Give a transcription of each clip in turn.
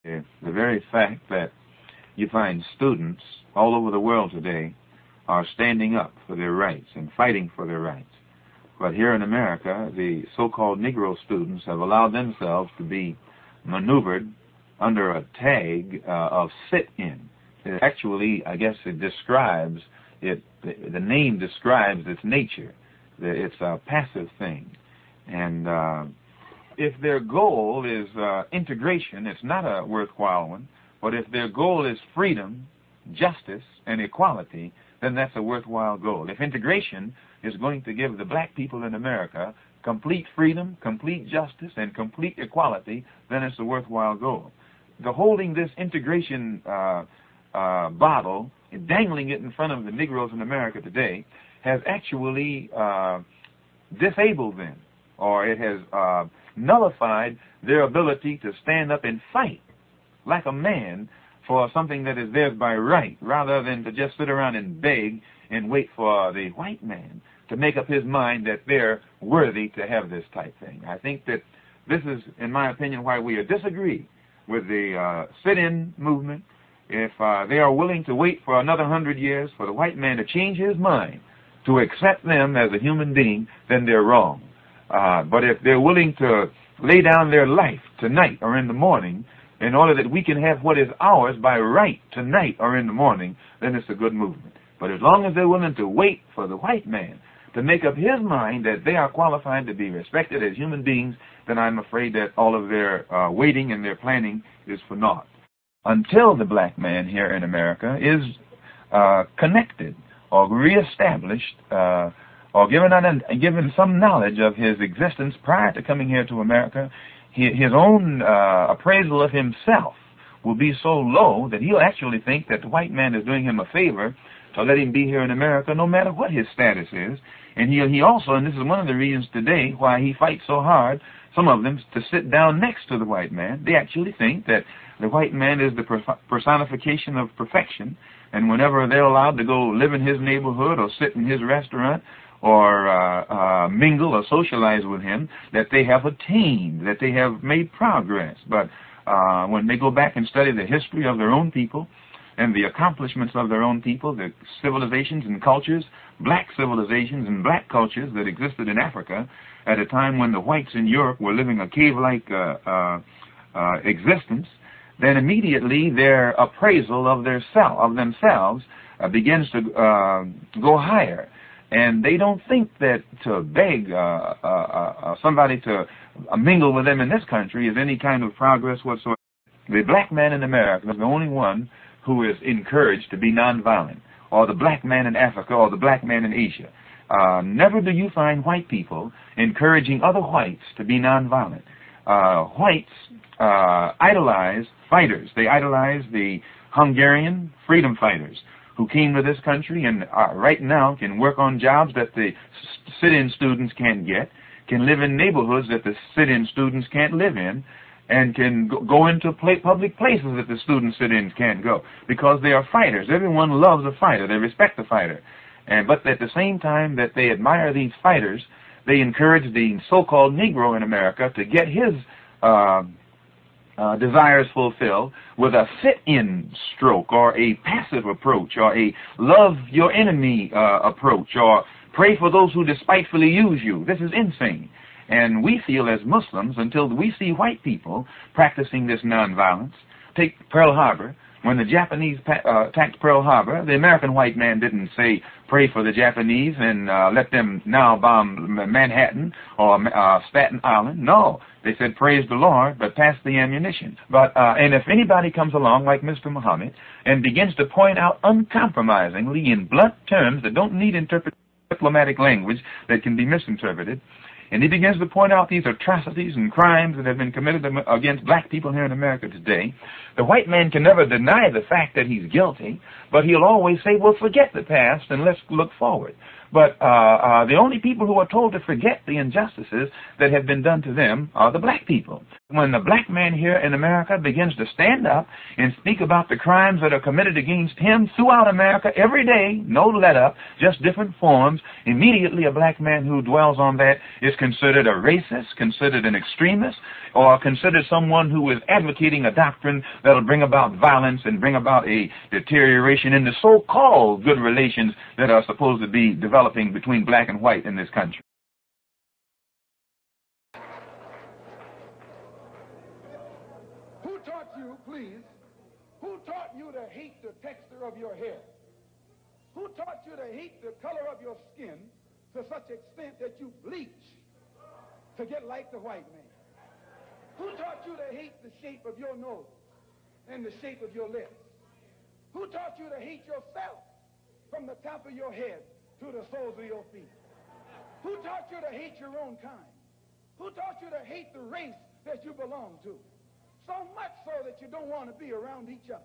The very fact that you find students all over the world today are standing up for their rights and fighting for their rights. But here in America, the so-called Negro students have allowed themselves to be maneuvered under a tag of sit-in. Actually, I guess it describes it. The name describes its nature. It's a passive thing, and if their goal is integration, it's not a worthwhile one. But if their goal is freedom, justice, and equality, then that's a worthwhile goal. If integration is going to give the black people in America complete freedom, complete justice, and complete equality, then it's a worthwhile goal. The holding this integration bottle and dangling it in front of the Negroes in America today has actually disabled them, or it has nullified their ability to stand up and fight like a man for something that is theirs by right, rather than to just sit around and beg and wait for the white man to make up his mind that they're worthy to have this type thing. I think that this is, in my opinion, why we disagree with the sit-in movement. If they are willing to wait for another 100 years for the white man to change his mind, to accept them as a human being, then they're wrong. But if they're willing to lay down their life tonight or in the morning in order that we can have what is ours by right tonight or in the morning, then it's a good movement. But as long as they're willing to wait for the white man to make up his mind that they are qualified to be respected as human beings, then I'm afraid that all of their waiting and their planning is for naught. Until the black man here in America is connected or reestablished or given some knowledge of his existence prior to coming here to America, his own appraisal of himself will be so low that he'll actually think that the white man is doing him a favor to let him be here in America no matter what his status is. And he also, and this is one of the reasons today why he fights so hard, some of them, to sit down next to the white man. They actually think that the white man is the personification of perfection, and whenever they're allowed to go live in his neighborhood or sit in his restaurant or mingle or socialize with him, that they have attained, that they have made progress. But when they go back and study the history of their own people and the accomplishments of their own people, the civilizations and cultures, black civilizations and black cultures that existed in Africa at a time when the whites in Europe were living a cave-like existence, then immediately their appraisal of themselves begins to go higher. And they don't think that to beg somebody to mingle with them in this country is any kind of progress whatsoever. The black man in America is the only one who is encouraged to be nonviolent, or the black man in Africa, or the black man in Asia. Never do you find white people encouraging other whites to be nonviolent. Whites idolize fighters. They idolize the Hungarian freedom fighters who came to this country and right now can work on jobs that the sit-in students can't get, can live in neighborhoods that the sit-in students can't live in, and can go into public places that the student sit-ins can't go, because they are fighters. Everyone loves a fighter. They respect the fighter. But at the same time that they admire these fighters, they encourage the so-called Negro in America to get his desires fulfilled with a sit-in stroke, or a passive approach, or a love your enemy approach, or pray for those who despitefully use you. This is insane. And we feel as Muslims, until we see white people practicing this nonviolence, take Pearl Harbor. When the Japanese attacked Pearl Harbor, the American white man didn't say, pray for the Japanese and let them now bomb Manhattan or Staten Island. No, they said, praise the Lord, but pass the ammunition. But and if anybody comes along like Mr. Muhammad and begins to point out uncompromisingly in blunt terms that don't need diplomatic language that can be misinterpreted, and he begins to point out these atrocities and crimes that have been committed against black people here in America today, the white man can never deny the fact that he's guilty, but he'll always say, well, forget the past and let's look forward. But the only people who are told to forget the injustices that have been done to them are the black people. When the black man here in America begins to stand up and speak about the crimes that are committed against him throughout America every day, no let-up, just different forms, immediately a black man who dwells on that is considered a racist, considered an extremist, or considered someone who is advocating a doctrine that will bring about violence and bring about a deterioration in the so-called good relations that are supposed to be developing between black and white in this country. Who taught you, please, who taught you to hate the texture of your hair? Who taught you to hate the color of your skin to such extent that you bleach to get like the white man? Who taught you to hate the shape of your nose and the shape of your lips? Who taught you to hate yourself from the top of your head to the soles of your feet? Who taught you to hate your own kind? Who taught you to hate the race that you belong to? So much so that you don't want to be around each other.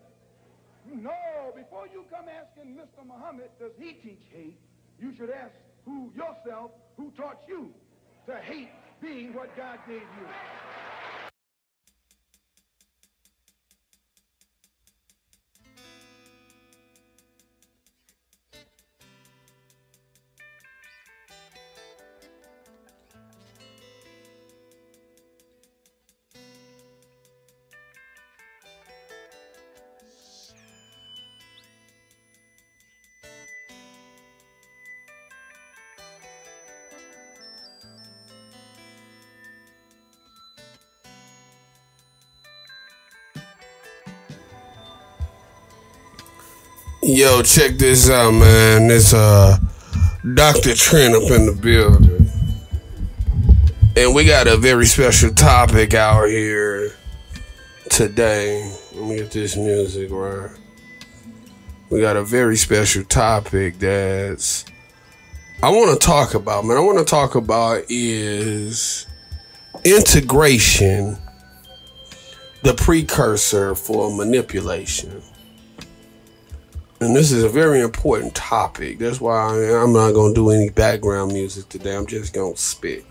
No, before you come asking Mr. Muhammad, does he teach hate, you should ask yourself who taught you to hate being what God gave you. Yo, check this out, man. It's Dr. Trent up in the building. And we got a very special topic out here today. Let me get this music right. We got a very special topic that's I want to talk about, man. I want to talk about is integration, the precursor for manipulation. And this is a very important topic. That's why I'm not going to do any background music today. I'm just going to spit.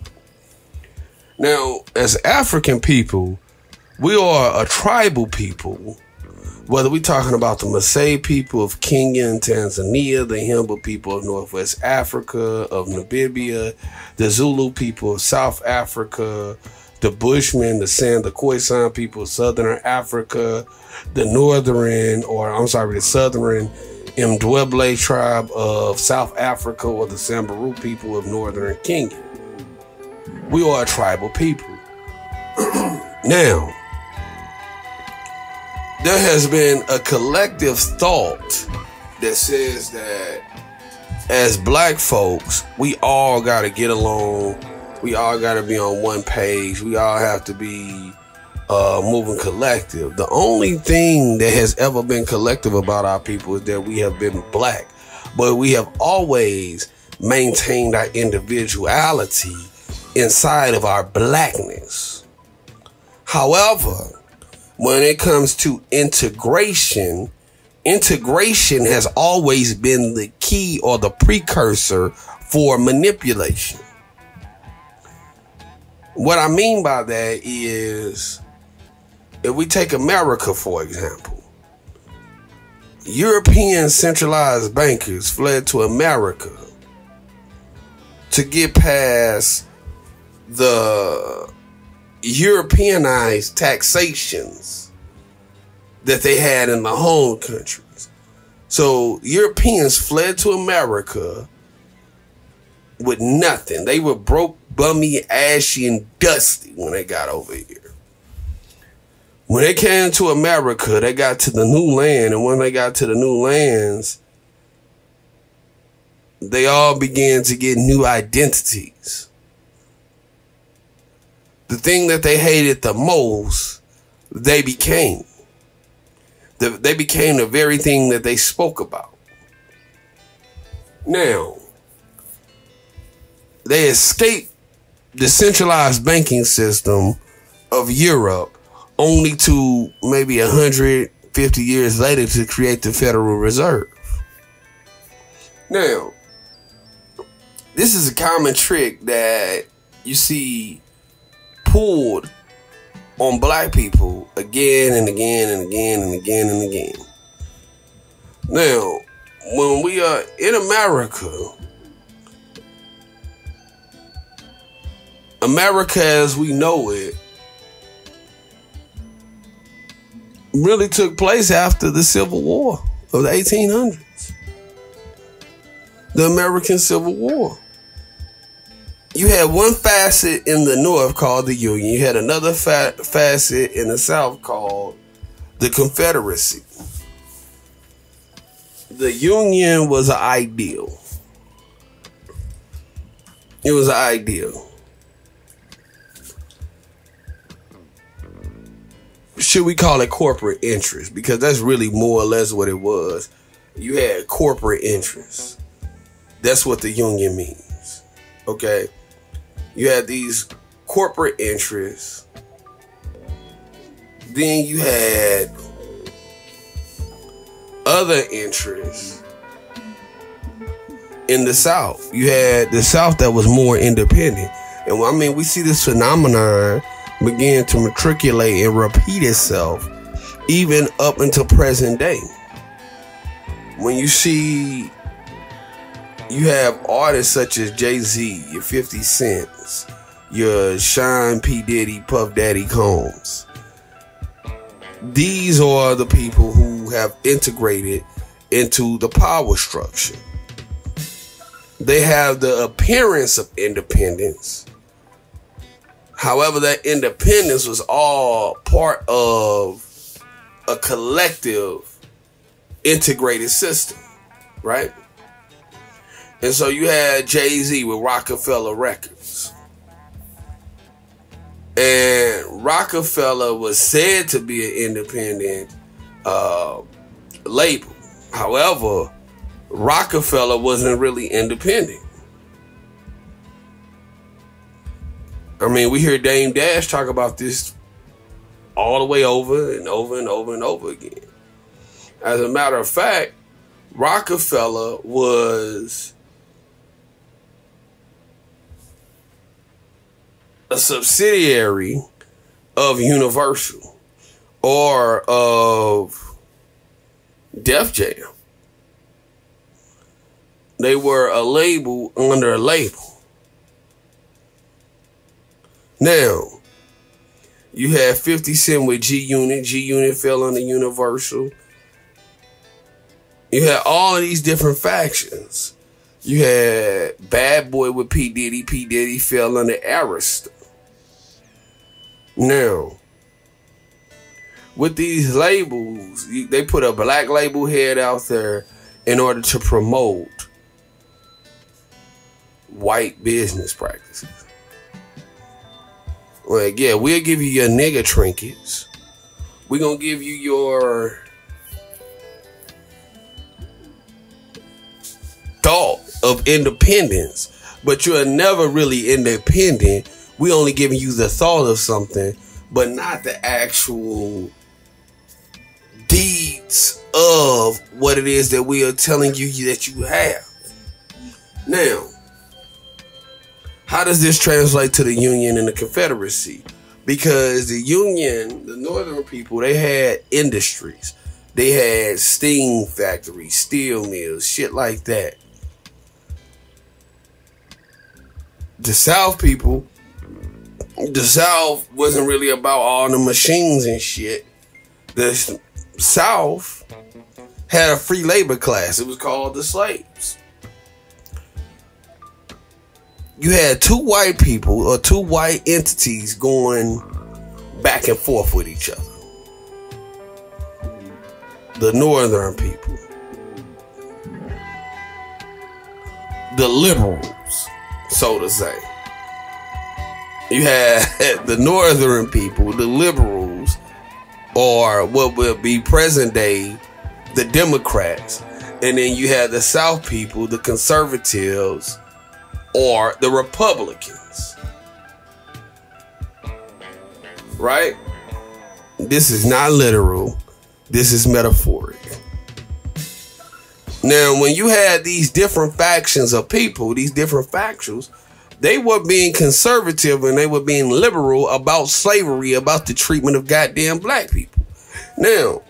Now, as African people, we are a tribal people. Whether we're talking about the Maasai people of Kenya and Tanzania, the Himba people of Northwest Africa, of Namibia, the Zulu people of South Africa, the Bushmen, the Khoisan people of Southern Africa, the Southern Mdwebele tribe of South Africa, or the Samburu people of Northern Kenya. We are a tribal people. Now, there has been a collective thought that says that as black folks, we all got to get along. We all got to be on one page. We all have to be moving collective. The only thing that has ever been collective about our people is that we have been black, but we have always maintained our individuality inside of our blackness. However, when it comes to integration has always been the key or the precursor for manipulation. What I mean by that is, if we take America, for example, European centralized bankers fled to America to get past the Europeanized taxations that they had in the home countries. So Europeans fled to America with nothing. They were broke, bummy, ashy, and dusty when they got over here. When they came to America, they got to the new land, and when they got to the new lands, they all began to get new identities. The thing that they hated the most, they became. They became the very thing that they spoke about. Now, they escaped the centralized banking system of Europe only to maybe 150 years later to create the Federal Reserve. Now, this is a common trick that you see pulled on black people again and again and again and again and again. Now, when we are in America, America as we know it really took place after the Civil War of the 1800s. The American Civil War. You had one facet in the North called the Union. You had another facet in the South called the Confederacy. The Union was an ideal. It was an ideal. Should we call it corporate interest? Because that's really more or less what it was. You had corporate interests. That's what the Union means. Okay? You had these corporate interests. Then you had other interests in the South. You had the South that was more independent. And I mean, we see this phenomenon begin to matriculate and repeat itself even up until present day. When you see, you have artists such as Jay-Z, your 50 Cents, your Sean P. Diddy, Puff Daddy Combs. These are the people who have integrated into the power structure. They have the appearance of independence. However, that independence was all part of a collective integrated system, right? And so you had Jay-Z with Rockefeller Records. And Rockefeller was said to be an independent label. However, Rockefeller wasn't really independent. I mean, we hear Dame Dash talk about this all the way over and over and over and over again. As a matter of fact, Rockefeller was a subsidiary of Universal or of Def Jam. They were a label under a label. Now, you had 50 Cent with G-Unit. G-Unit fell under Universal. You had all of these different factions. You had Bad Boy with P. Diddy. P. Diddy fell under Arista. Now, with these labels, they put a black label head out there in order to promote white business practices. Like, yeah, we'll give you your nigga trinkets. We're going to give you your thought of independence, but you're never really independent. We only giving you the thought of something, but not the actual deeds of what it is that we are telling you that you have. Now, how does this translate to the Union and the Confederacy? Because the Union, the Northern people, they had industries. They had steam factories, steel mills, shit like that. The South people, the South wasn't really about all the machines and shit. The South had a free labor class. It was called the slaves. You had two white people or two white entities going back and forth with each other. The Northern people. The liberals, so to say. You had the Northern people, the liberals, or what will be present day, the Democrats. And then you had the South people, the conservatives, or the Republicans. Right? This is not literal. This is metaphoric. Now, when you had these different factions of people, these different factions, they were being conservative and they were being liberal about slavery, about the treatment of goddamn black people. Now,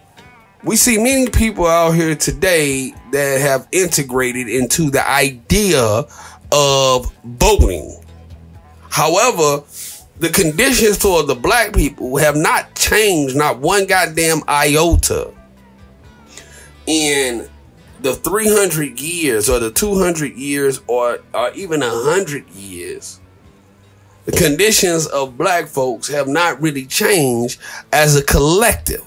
we see many people out here today that have integrated into the idea of voting. However, the conditions toward the black people have not changed, not one goddamn iota, in the 300 years or the 200 years or even 100 years. The conditions of black folks have not really changed as a collective.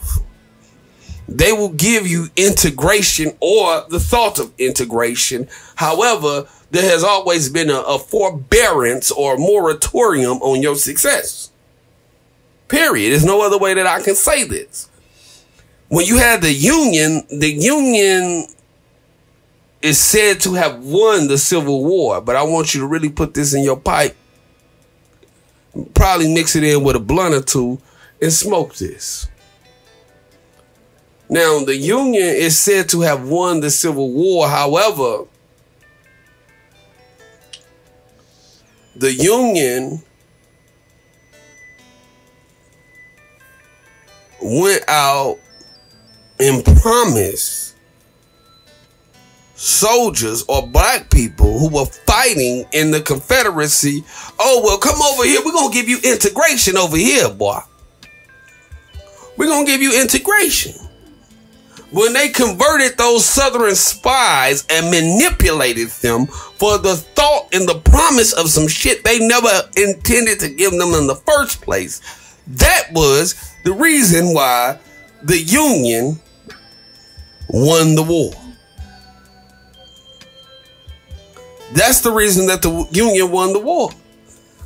They will give you integration or the thought of integration. However, there has always been a forbearance or moratorium on your success. Period. There's no other way that I can say this. When you had the Union is said to have won the Civil War, but I want you to really put this in your pipe, probably mix it in with a blunt or two, and smoke this. Now, the Union is said to have won the Civil War. However, the Union went out and promised soldiers or black people who were fighting in the Confederacy, oh, well, come over here. We're going to give you integration over here, boy. We're going to give you integration. When they converted those Southern spies and manipulated them for the thought and the promise of some shit they never intended to give them in the first place, that was the reason why the Union won the war. That's the reason that the Union won the war.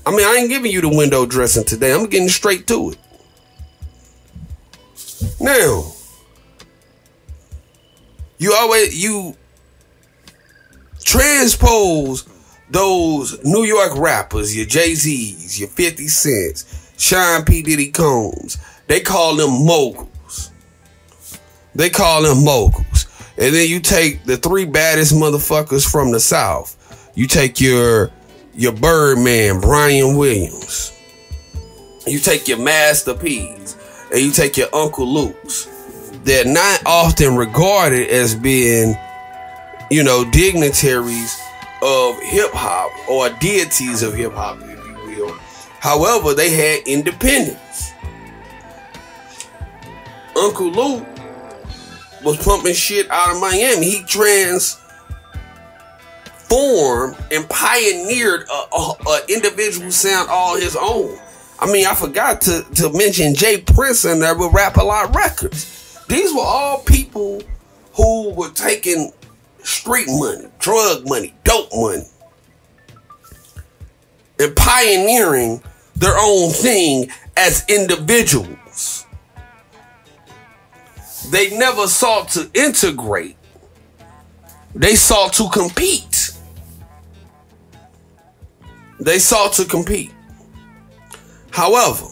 I mean, I ain't giving you the window dressing today. I'm getting straight to it. Now, you transpose those New York rappers, your Jay-Z's, your 50 Cents, Sean P. Diddy Combs. They call them moguls. They call them moguls. And then you take the three baddest motherfuckers from the South. You take your Birdman, Brian Williams. You take your Master P's. And you take your Uncle Luke's. They're not often regarded as being, dignitaries of hip hop or deities of hip hop, if you will. However, they had independence. Uncle Luke was pumping shit out of Miami. He transformed and pioneered a individual sound all his own. I mean, I forgot to mention Jay Prince in there with Rap-A-Lot Records. These were all people who were taking street money, drug money, dope money, and pioneering their own thing as individuals. They never sought to integrate. They sought to compete. They sought to compete. However,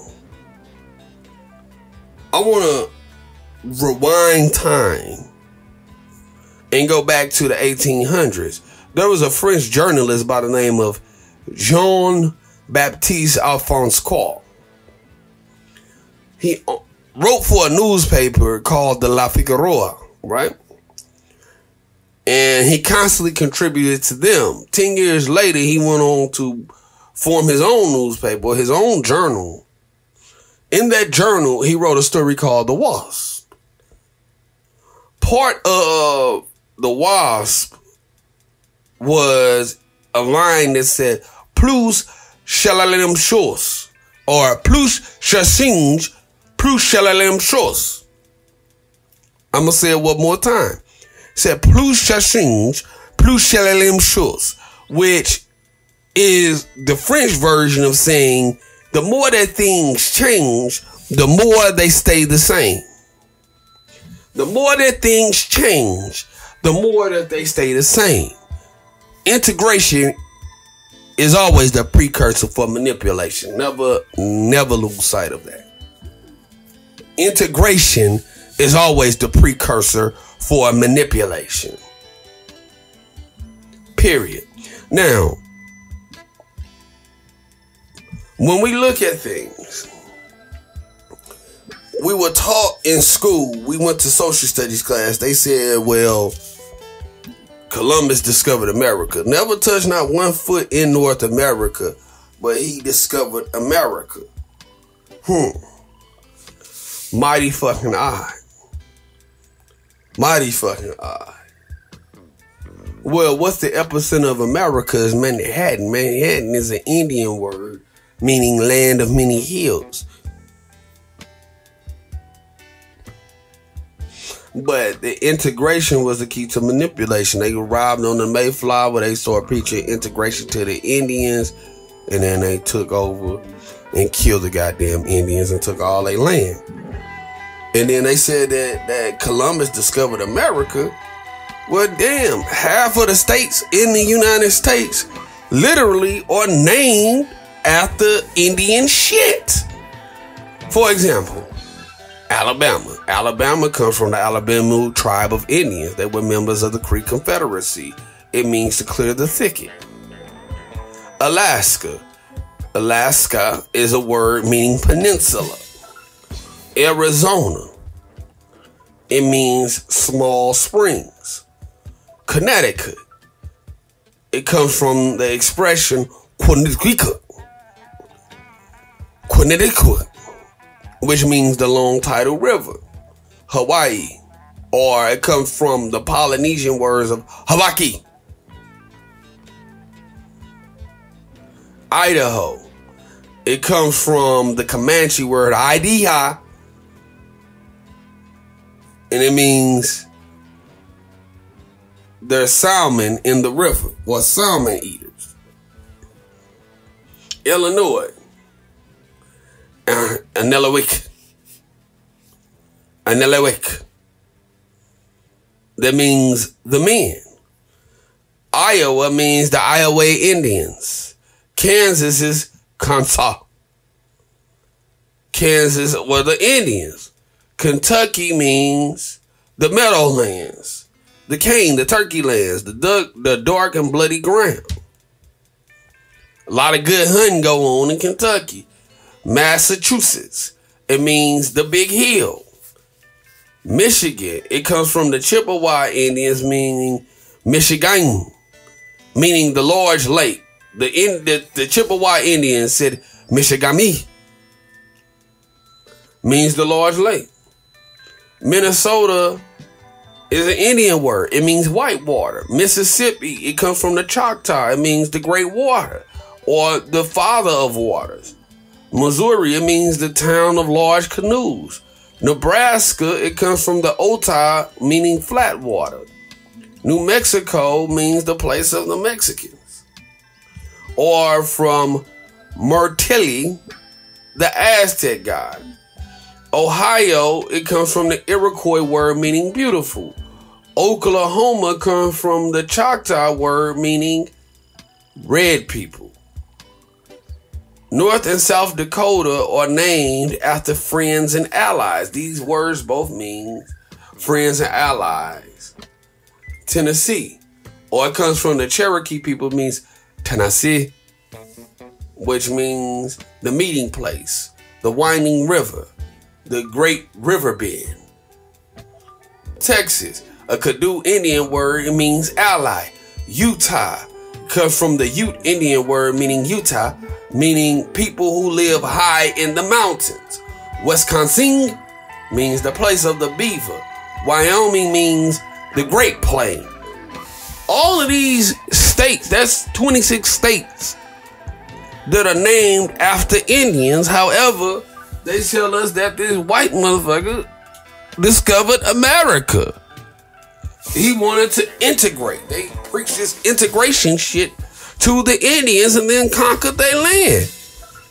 I want to rewind time and go back to the 1800s. There was a French journalist by the name of Jean-Baptiste Alphonse Coll. He wrote for a newspaper called the La Figaro, right? And he constantly contributed to them. 10 years later, he went on to form his own newspaper, his own journal. In that journal, he wrote a story called The Wasp. Part of The Wasp was a line that said, plus shall la même chose, or plus je change, plus shall la même chose. I'm going to say it one more time. It said, plus je change, plus shall la même chose, which is the French version of saying, the more that things change, the more they stay the same. The more that things change, the more that they stay the same. Integration is always the precursor for manipulation. Never lose sight of that. Integration is always the precursor for manipulation. Period. Now, when we look at things, we were taught in school, we went to social studies class, they said, well, Columbus discovered America. Never touched not one foot in North America, but he discovered America. Mighty fucking odd. Mighty fucking odd. Well, what's the epicenter of America is Manhattan. Manhattan is an Indian word meaning land of many hills. But the integration was the key to manipulation. They arrived on the Mayflower. They started preaching integration to the Indians. And then they took over and killed the goddamn Indians and took all their land. And then they said that Columbus discovered America. Well, damn, half of the states in the United States literally are named after Indian shit. For example, Alabama. Alabama comes from the Alabama tribe of Indians. They were members of the Creek Confederacy. It means to clear the thicket. Alaska. Alaska is a word meaning peninsula. Arizona. It means small springs. Connecticut. It comes from the expression Connecticut, which means the long tidal river. Hawaii, or it comes from the Polynesian words of Hawaii. Idaho, it comes from the Comanche word Idiha, and it means there's salmon in the river, or salmon eaters. Illinois, Anelawick. That means the men. Iowa means the Iowa Indians. Kansas is Kansas. Kansas were the Indians. Kentucky means the Meadowlands, the cane, the turkey lands, the dark and bloody ground. A lot of good hunting go on in Kentucky. Massachusetts, it means the big hill. Michigan, it comes from the Chippewa Indians, meaning Michigan, meaning the large lake. The Chippewa Indians said Michigami, means the large lake. Minnesota is an Indian word. It means white water. Mississippi, it comes from the Choctaw. It means the great water or the father of waters. Missouri, it means the town of large canoes. Nebraska, it comes from the Otai, meaning flat water. New Mexico means the place of the Mexicans. Or from Mertilli, the Aztec god. Ohio, it comes from the Iroquois word meaning beautiful. Oklahoma comes from the Choctaw word meaning red people. North and South Dakota are named after friends and allies. These words both mean friends and allies. Tennessee, or it comes from the Cherokee people, means Tennessee, which means the meeting place, the winding river, the great river bend. Texas, a Caddo Indian word, it means ally. Utah comes from the Ute Indian word meaning Utah, meaning people who live high in the mountains. Wisconsin means the place of the beaver. Wyoming means the Great Plain. All of these states, that's 26 states that are named after Indians. However, they tell us that this white motherfucker discovered America. He wanted to integrate. They preach this integration shit to the Indians and then conquer their land.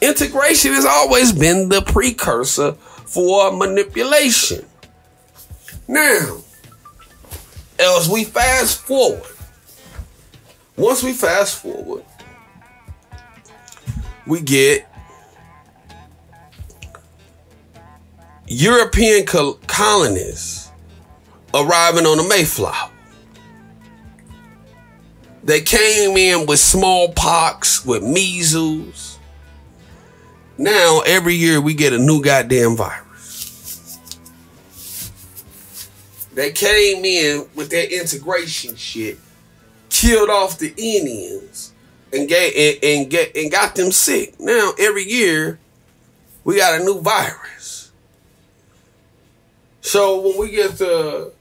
Integration has always been the precursor for manipulation. Now, as we fast forward, once we fast forward, we get European colonists arriving on the Mayflower. They came in with smallpox, with measles. Now, every year we get a new goddamn virus. They came in with their integration shit, killed off the Indians, and got them sick. Now, every year we got a new virus. So when we get the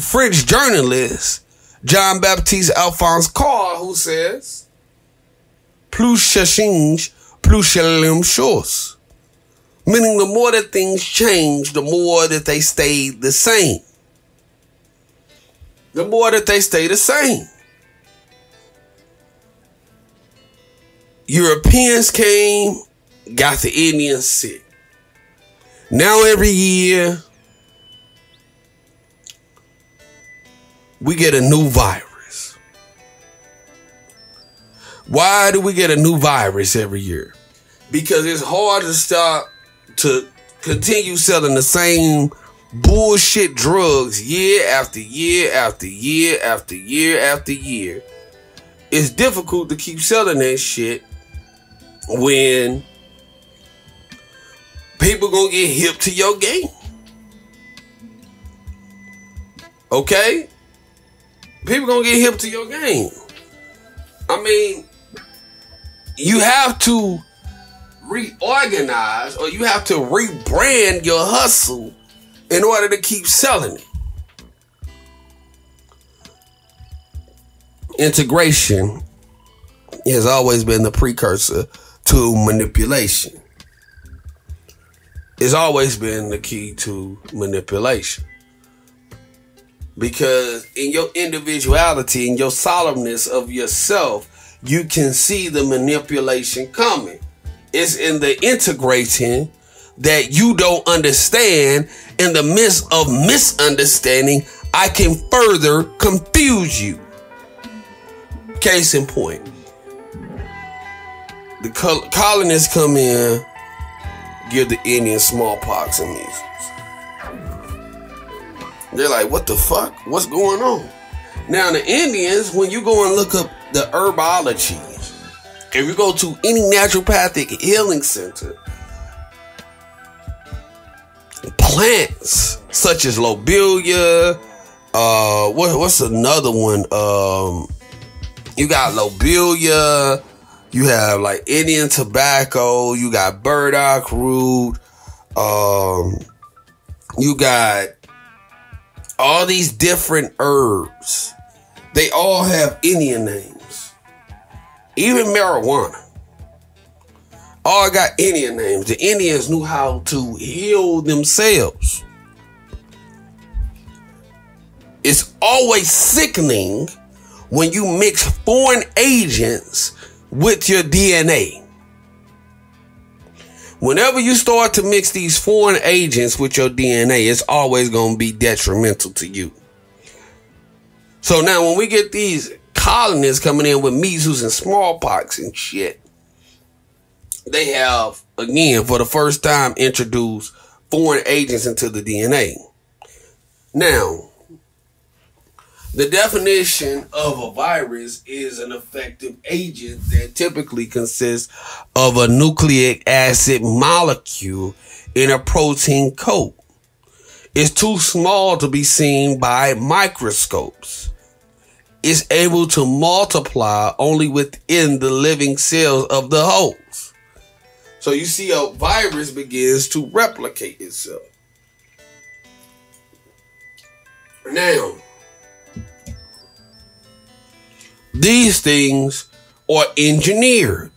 French journalist John Baptiste Alphonse Carr, who says, plus ça change, plus c'est la même chose. Meaning the more that things change, the more that they stay the same. The more that they stay the same. Europeans came, got the Indians sick. Now every year, we get a new virus. Why do we get a new virus every year? Because it's hard to stop to continue selling the same bullshit drugs year after year after year after year after year. It's difficult to keep selling that shit when people gonna get hip to your game. Okay? People gonna get hip to your game. I mean, you have to reorganize or you have to rebrand your hustle in order to keep selling it. Integration has always been the precursor to manipulation. It's always been the key to manipulation. Because in your individuality, in your solemnness of yourself, you can see the manipulation coming. It's in the integrating that you don't understand. In the midst of misunderstanding, I can further confuse you. Case in point. The colonists come in, give the Indians smallpox and measles. They're like, what the fuck? What's going on? Now, the Indians, when you go and look up the herbology, if you go to any naturopathic healing center, plants such as lobelia, what's another one? You got lobelia, you have like Indian tobacco, you got burdock root, you got all these different herbs. They all have Indian names. Even marijuana. All got Indian names. The Indians knew how to heal themselves. It's always sickening when you mix foreign agents with your DNA. Whenever you start to mix these foreign agents with your DNA, it's always going to be detrimental to you. So now when we get these colonists coming in with measles and smallpox and shit, they have, again, for the first time, introduced foreign agents into the DNA. Now, the definition of a virus is an effective agent that typically consists of a nucleic acid molecule in a protein coat. It's too small to be seen by microscopes. It's able to multiply only within the living cells of the host. So you see a virus begins to replicate itself. Now, these things are engineered.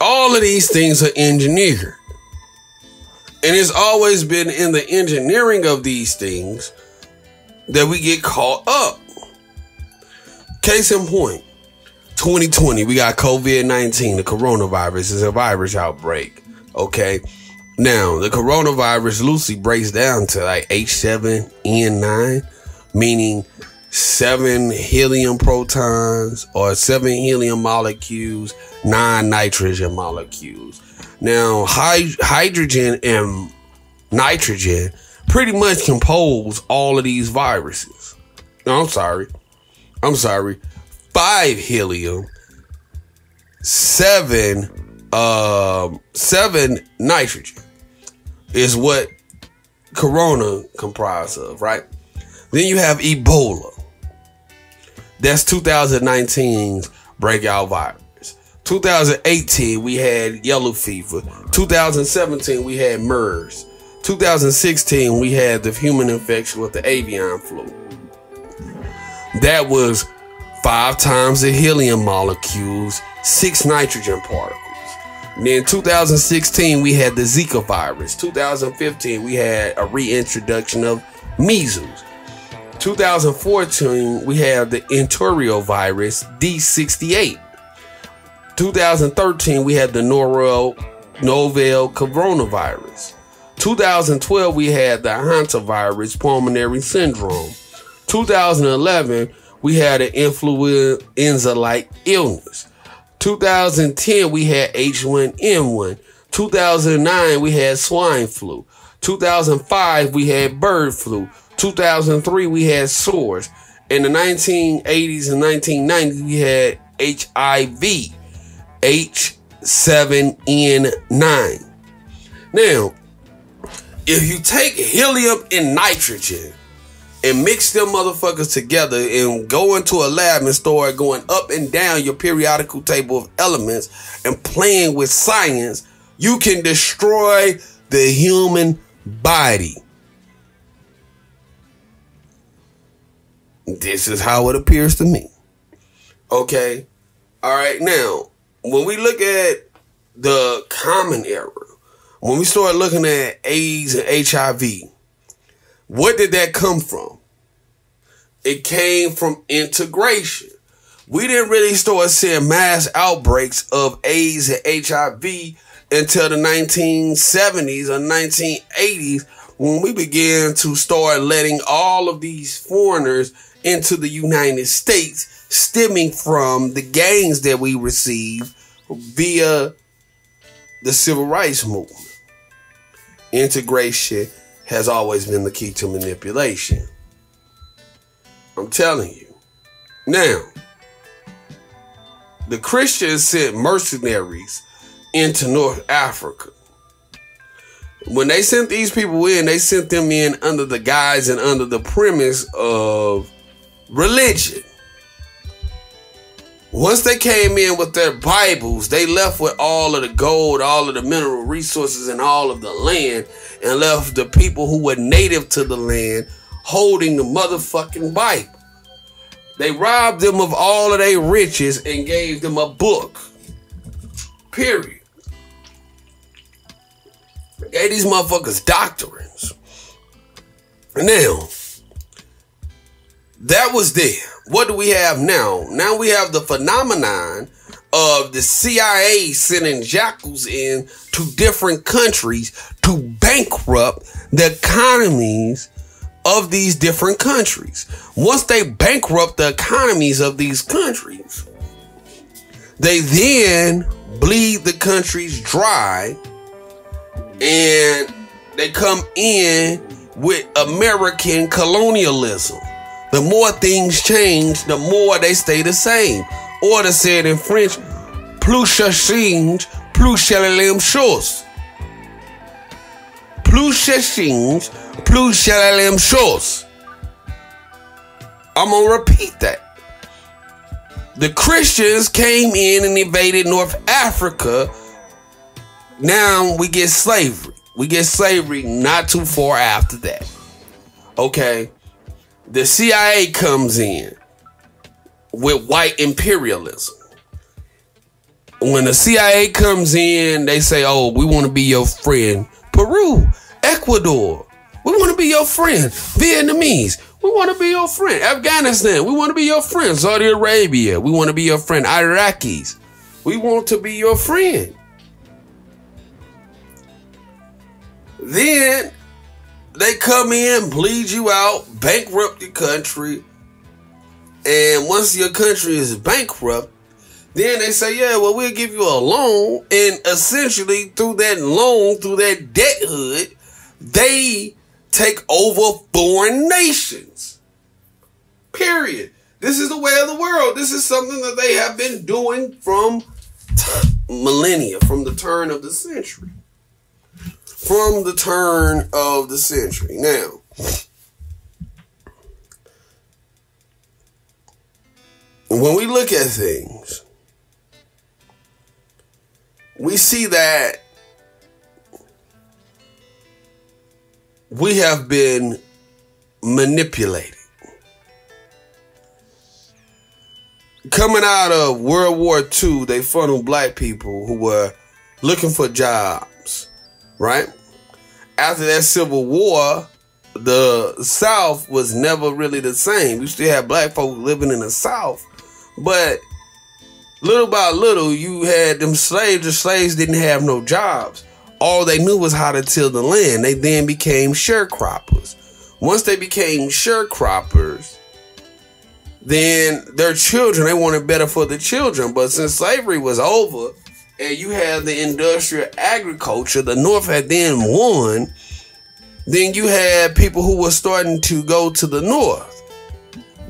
All of these things are engineered. And it's always been in the engineering of these things that we get caught up. Case in point, 2020, we got COVID-19. The coronavirus is a virus outbreak. Okay. Now, the coronavirus loosely breaks down to like H7N9, meaning 7 helium protons or 7 helium molecules, 9 nitrogen molecules. Now, hydrogen and nitrogen pretty much compose all of these viruses. No, I'm sorry. 5 helium, 7 nitrogen is what corona comprised of, right? Then you have Ebola. That's 2019's breakout virus. 2018, we had yellow fever. 2017, we had MERS. 2016, we had the human infection with the avian flu. That was 5 times the helium molecules, 6 nitrogen particles. And then 2016, we had the Zika virus. 2015, we had a reintroduction of measles. 2014, we had the enterovirus D68. 2013, we had the novel coronavirus. 2012, we had the hantavirus pulmonary syndrome. 2011, we had an influenza-like illness. 2010, we had H1N1. 2009, we had swine flu. 2005, we had bird flu. 2003, we had SARS. In the 1980s and 1990s, we had HIV, H7N9. Now, if you take helium and nitrogen and mix them motherfuckers together and go into a lab and start going up and down your periodical table of elements and playing with science, you can destroy the human body. This is how it appears to me. Okay? All right, now, when we look at the common era, when we start looking at AIDS and HIV, what did that come from? It came from integration. We didn't really start seeing mass outbreaks of AIDS and HIV until the 1970s or 1980s, when we began to start letting all of these foreigners into the United States, stemming from the gains that we received via the civil rights movement. Integration has always been the key to manipulation. I'm telling you. Now, the Christians sent mercenaries into North Africa. When they sent these people in, they sent them in under the guise and under the premise of religion. Once they came in with their Bibles, they left with all of the gold, all of the mineral resources, and all of the land, and left the people who were native to the land holding the motherfucking Bible. They robbed them of all of their riches and gave them a book. Period. They gave these motherfuckers doctrines. Now, that was there. What do we have now? Now we have the phenomenon of the CIA sending jackals in to different countries to bankrupt the economies of these different countries. Once they bankrupt the economies of these countries, they then bleed the countries dry, and they come in with American colonialism. The more things change, the more they stay the same. Or to say it in French, plus ça change, plus c'est la même chose. Plus ça change, plus c'est la même chose. I'm going to repeat that. The Christians came in and invaded North Africa. Now we get slavery. We get slavery not too far after that. Okay. The CIA comes in with white imperialism. When the CIA comes in, they say, oh, we want to be your friend. Peru, Ecuador, we want to be your friend. Vietnamese, we want to be your friend. Afghanistan, we want to be your friend. Saudi Arabia, we want to be your friend. Iraqis, we want to be your friend. Then they come in, bleed you out, bankrupt your country. And once your country is bankrupt, then they say, yeah, well, we'll give you a loan. And essentially, through that loan, through that debt hood, they take over foreign nations. Period. This is the way of the world. This is something that they have been doing from millennia, from the turn of the century. From the turn of the century. Now, when we look at things, we see that we have been manipulated. Coming out of World War II, they funneled black people who were looking for jobs, right? After that Civil War, the South was never really the same. You still had black folks living in the South, but little by little, you had them slaves. The slaves didn't have no jobs. All they knew was how to till the land. They then became sharecroppers. Once they became sharecroppers, then their children, they wanted better for the children. But since slavery was over and you had the industrial agriculture, the North had then won, then you had people who were starting to go to the North.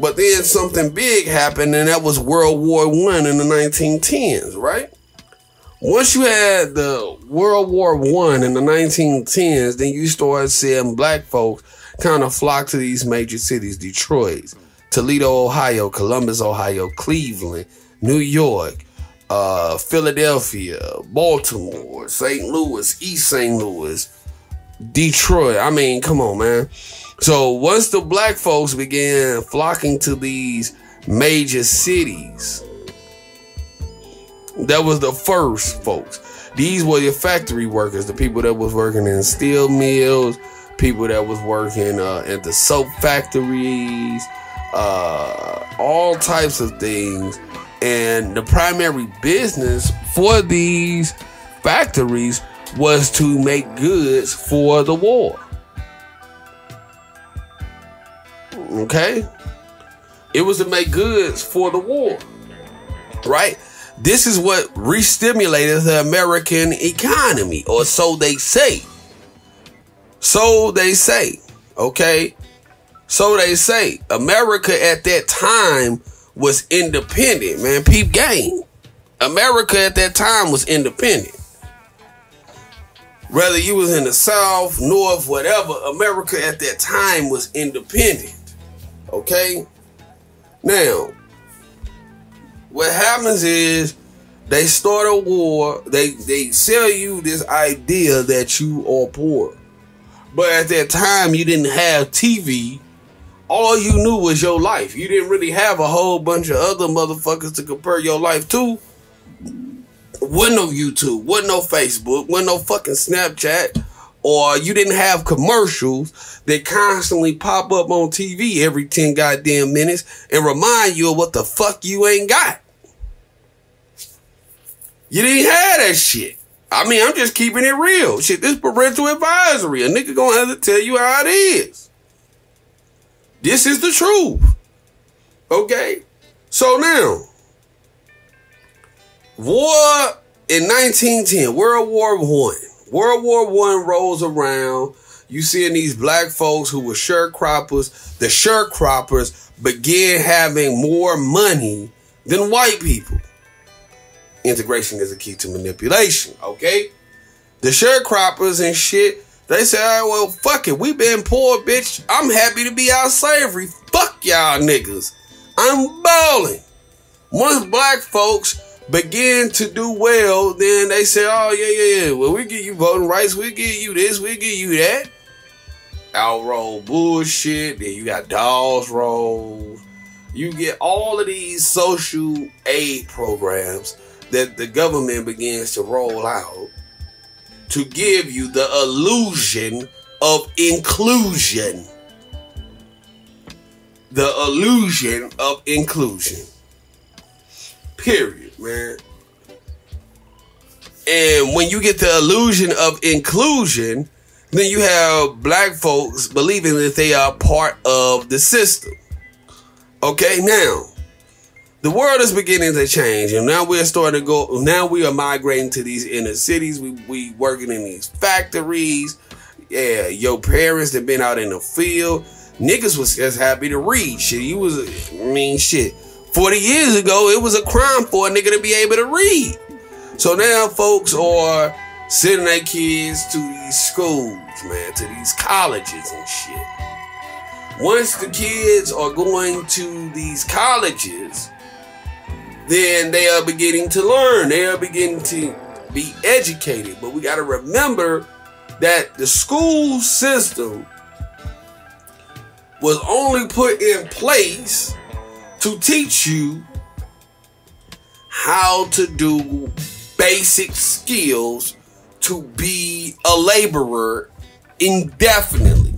But then something big happened, and that was World War I in the 1910s, right? Once you had the World War I in the 1910s, then you started seeing black folks kind of flock to these major cities: Detroit, Toledo, Ohio, Columbus, Ohio, Cleveland, New York, Philadelphia, Baltimore, St. Louis, East St. Louis, Detroit. I mean, come on, man. So once the black folks began flocking to these major cities, that was the first folks. These were your factory workers, the people that was working in steel mills, people that was working at the soap factories, all types of things. And the primary business for these factories was to make goods for the war. Okay? It was to make goods for the war. Right? This is what re-stimulated the American economy, or so they say. So they say. Okay? So they say. America at that time was independent, man. Peep game. America at that time was independent. Whether you was in the South, North, whatever, America at that time was independent. Okay? Now, what happens is they start a war. They sell you this idea that you are poor. But at that time, you didn't have TV. All you knew was your life. You didn't really have a whole bunch of other motherfuckers to compare your life to. Wasn't no YouTube, wasn't no Facebook, wasn't no fucking Snapchat, or you didn't have commercials that constantly pop up on TV every 10 goddamn minutes and remind you of what the fuck you ain't got. You didn't have that shit. I mean, I'm just keeping it real. Shit, this parental advisory. A nigga gonna have to tell you how it is. This is the truth. Okay? So now, war in 1910, World War I. World War I rolls around. You seeing these black folks who were sharecroppers. The sharecroppers began having more money than white people. Integration is a key to manipulation, okay? The sharecroppers and shit, they say, all right, well, fuck it. We been poor, bitch. I'm happy to be out of slavery. Fuck y'all niggas. I'm balling. Once black folks begin to do well, then they say, oh, yeah. Well, we give you voting rights. We give you this. We give you that. Outroll bullshit. Then you got Dawes rolls. You get all of these social aid programs that the government begins to roll out to give you the illusion of inclusion. The illusion of inclusion. Period, man. And when you get the illusion of inclusion, then you have black folks believing that they are part of the system. Okay, now, the world is beginning to change, and now we're starting to go. Now we are migrating to these inner cities. We working in these factories. Yeah, your parents that been out in the field. Niggas was just happy to read. Shit, 40 years ago, it was a crime for a nigga to be able to read. So now folks are sending their kids to these schools, man, to these colleges and shit. Once the kids are going to these colleges, then they are beginning to learn. They are beginning to be educated. But we got to remember that the school system was only put in place to teach you how to do basic skills to be a laborer indefinitely.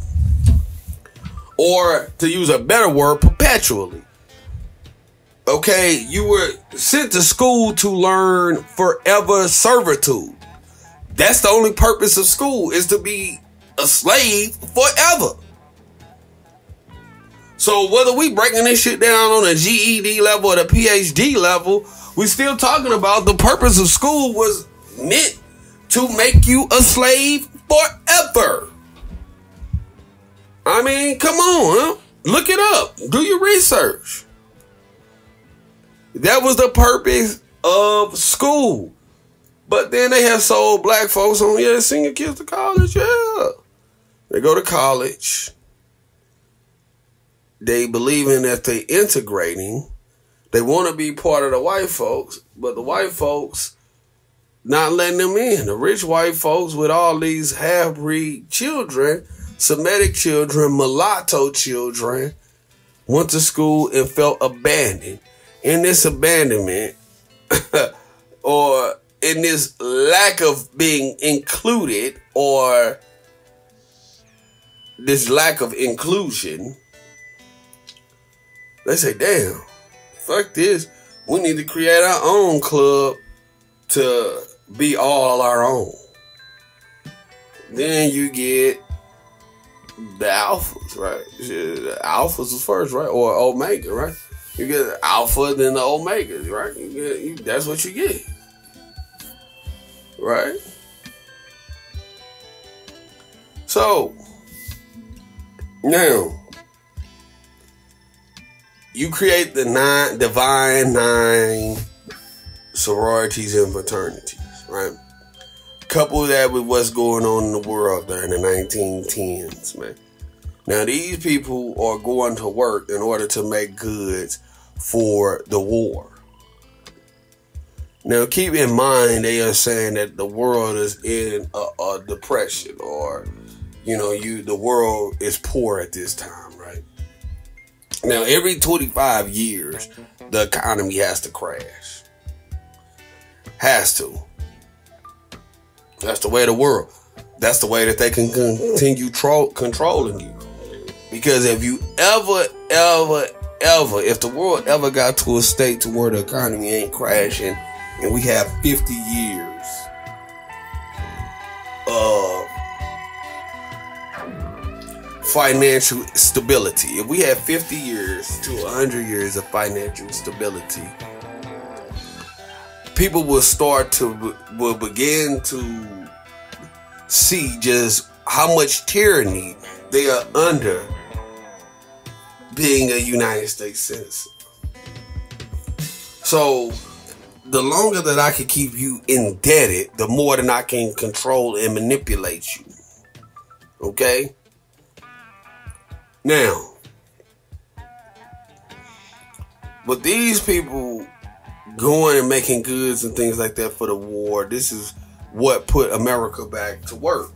Or, to use a better word, perpetually. Okay, you were sent to school to learn forever servitude. That's the only purpose of school, is to be a slave forever. So whether we breaking this shit down on a GED level or the PhD level, we still talking about the purpose of school was meant to make you a slave forever. I mean, come on, huh? Look it up. Do your research. That was the purpose of school. But then they have sold black folks on, send your kids to college, yeah. They go to college. They believe in that they integrating. They want to be part of the white folks, but the white folks not letting them in. The rich white folks with all these half-breed children, Semitic children, mulatto children, went to school and felt abandoned. In this abandonment, or in this lack of being included, or this lack of inclusion, they say, damn, fuck this. We need to create our own club to be all our own. Then you get the alphas, right? The alphas was first, right? Or omega, right? You get the alpha, then the omega, right? That's what you get, right? So, now, you create the divine nine sororities and fraternities, right? Couple that with what's going on in the world during the 1910s, man. Now, these people are going to work in order to make goods for the war. Now, keep in mind, they are saying that the world is in a depression, or, the world is poor at this time, right? Now, every 25 years, the economy has to crash. Has to. That's the way of the world. That's the way that they can continue controlling you. Because if you if the world ever got to a state to where the economy ain't crashing, and we have 50 years of financial stability, if we have 50 years to 100 years of financial stability, people will begin to see just how much tyranny they are under being a United States citizen. So, the longer that I can keep you indebted, the more that I can control and manipulate you. Okay? Now, but these people going and making goods and things like that for the war, this is what put America back to work.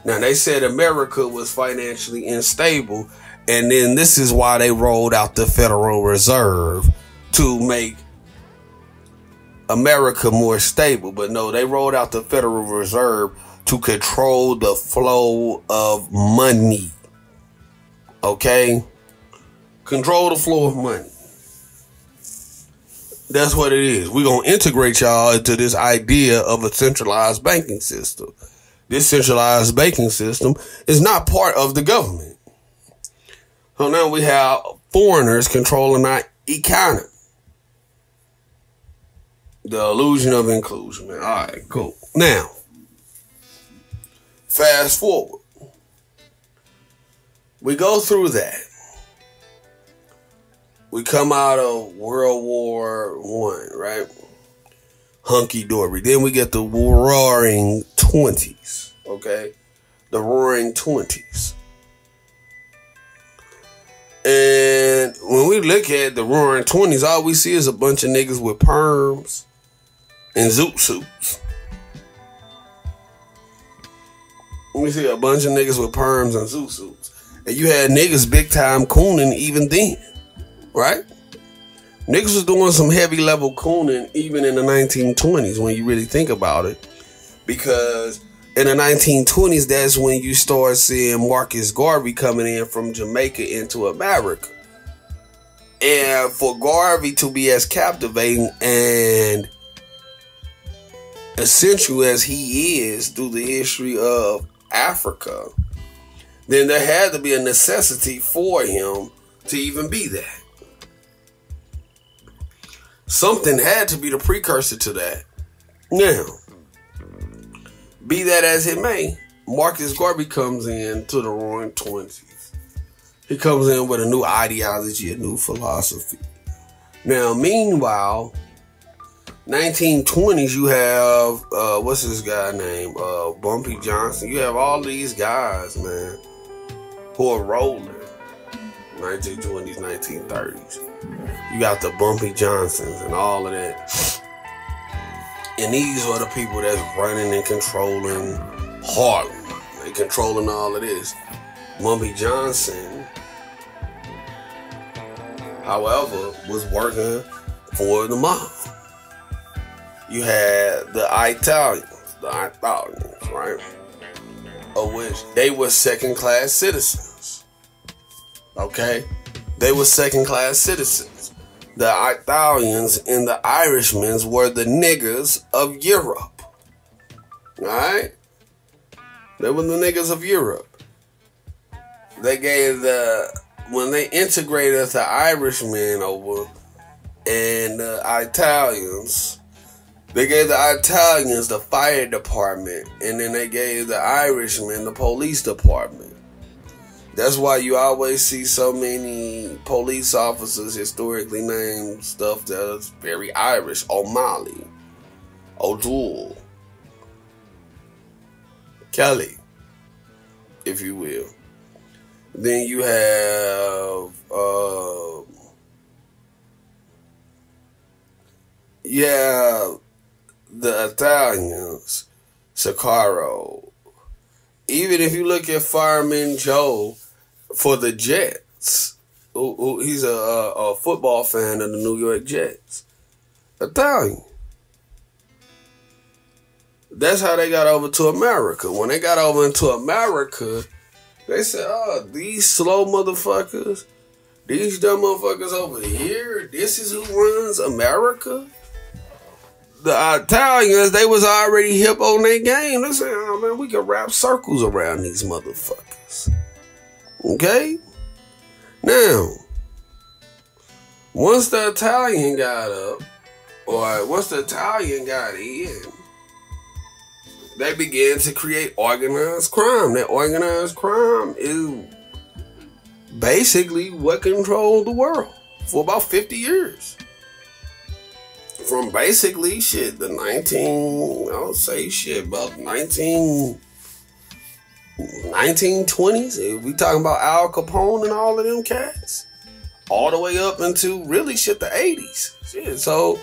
Now, they said America was financially unstable, and then this is why they rolled out the Federal Reserve to make America more stable. But no, they rolled out the Federal Reserve to control the flow of money. Okay? Control the flow of money. That's what it is. We're going to integrate y'all into this idea of a centralized banking system. This centralized banking system is not part of the government. So now we have foreigners controlling our economy. The illusion of inclusion, man. All right, cool. Now, fast forward. We go through that. We come out of World War I, right? Hunky-dory. Then we get the Roaring 20s, okay? The Roaring 20s. And when we look at the Roaring 20s, all we see is a bunch of niggas with perms and zoot suits. We see a bunch of niggas with perms and zoot suits. And you had niggas big time cooning even then, right? Niggas was doing some heavy level cooning even in the 1920s when you really think about it. Because in the 1920s, that's when you start seeing Marcus Garvey coming in from Jamaica into America. And for Garvey to be as captivating and essential as he is through the history of Africa, then there had to be a necessity for him to even be that. Something had to be the precursor to that. Now, be that as it may, Marcus Garvey comes in to the Roaring 20s. He comes in with a new ideology, a new philosophy. Now, meanwhile, 1920s, you have, what's this guy named? Bumpy Johnson. You have all these guys, man, who are rolling. 1920s, 1930s. You got the Bumpy Johnsons and all of that. And these are the people that's running and controlling Harlem. They controlling all of this. Bumpy Johnson, however, was working for the mob. You had the Italians, right? Of which they were second-class citizens. Okay? They were second-class citizens. The Italians and the Irishmen were the niggers of Europe. Alright? They were the niggers of Europe. They gave when they integrated the Irishmen over and the Italians, they gave the Italians the fire department, and then they gave the Irishmen the police department. That's why you always see so many police officers historically named stuff that is very Irish. O'Malley, O'Doul, Kelly, if you will. Then you have the Italians, Sicaro. Even if you look at Fireman Joe for the Jets, he's a football fan of the New York Jets. Italian. That's how they got over to America. When they got over into America, they said, oh, these slow motherfuckers, these dumb motherfuckers over here, this is who runs America? The Italians, they was already hip on their game. They said, oh man, we can wrap circles around these motherfuckers. Okay? Now, once the Italian got up, or once the Italian got in, they began to create organized crime. That organized crime is basically what controlled the world for about 50 years. From basically about 1920s. If we talking about Al Capone and all of them cats, all the way up into really the 80s. Shit, so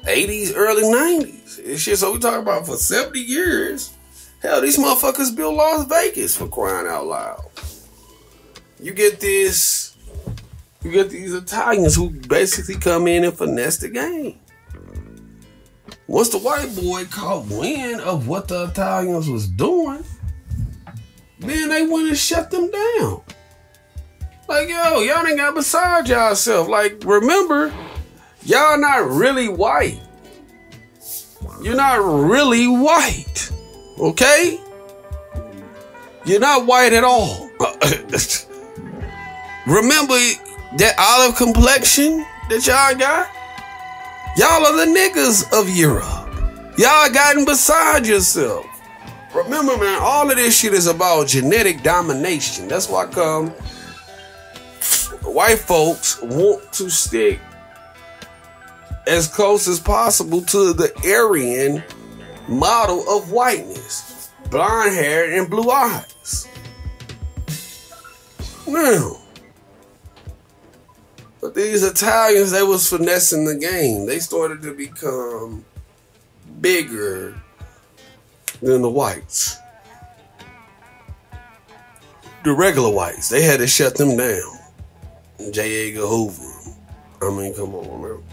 80s, early 90s. Shit, so we talking about for 70 years. Hell, these motherfuckers built Las Vegas, for crying out loud. You get these Italians who basically come in and finesse the game. Once the white boy caught wind of what the Italians was doing, then they went and shut them down. Like, yo, y'all ain't got beside yourself. Like, remember, y'all not really white. You're not really white. Okay? You're not white at all. Remember that olive complexion that y'all got? Y'all are the niggas of Europe. Y'all gotten beside yourself. Remember, man, all of this shit is about genetic domination. That's why come white folks want to stick as close as possible to the Aryan model of whiteness. Blonde hair and blue eyes. Now, but these Italians, they was finessing the game. They started to become bigger than the whites. The regular whites, they had to shut them down. J. Edgar Hoover. I mean, come on, man.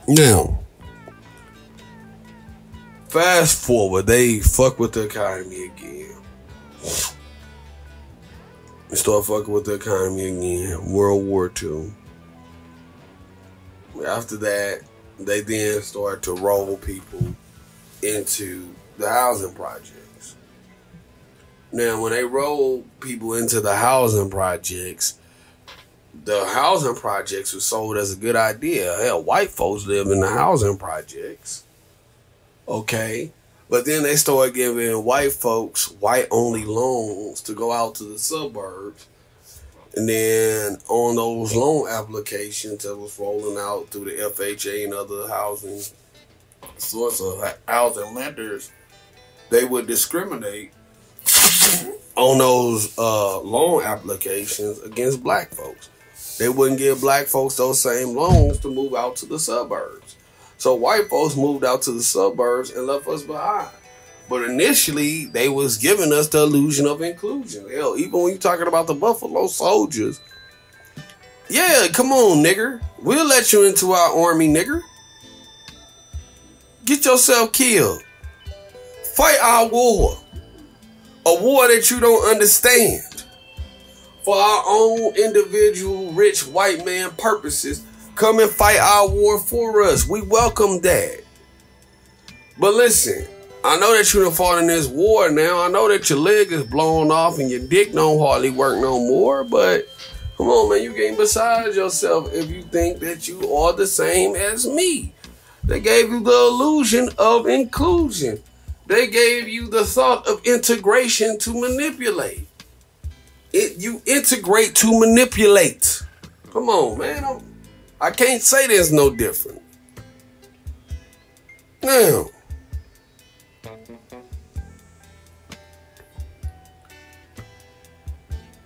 Now, fast forward, they fuck with the economy again. They start fucking with the economy again. World War II. After that, they then start to roll people into the housing projects. Now, when they roll people into the housing projects were sold as a good idea. Hell, white folks live in the housing projects. Okay. But then they started giving white folks white-only loans to go out to the suburbs. And then on those loan applications that was rolling out through the FHA and other housing sorts of housing lenders, they would discriminate on those loan applications against black folks. They wouldn't give black folks those same loans to move out to the suburbs. So white folks moved out to the suburbs and left us behind. But initially, they was giving us the illusion of inclusion. Hell, even when you're talking about the Buffalo Soldiers, yeah, come on, nigger. We'll let you into our army, nigger. Get yourself killed. Fight our war. A war that you don't understand. For our own individual rich white man purposes, come and fight our war for us. We welcome that. But listen, I know that you done fought in this war now. I know that your leg is blown off and your dick don't hardly work no more. But come on, man, you getting beside yourself if you think that you are the same as me. They gave you the illusion of inclusion. They gave you the thought of integration to manipulate. You integrate to manipulate. Come on, man. I can't say there's no different. Now,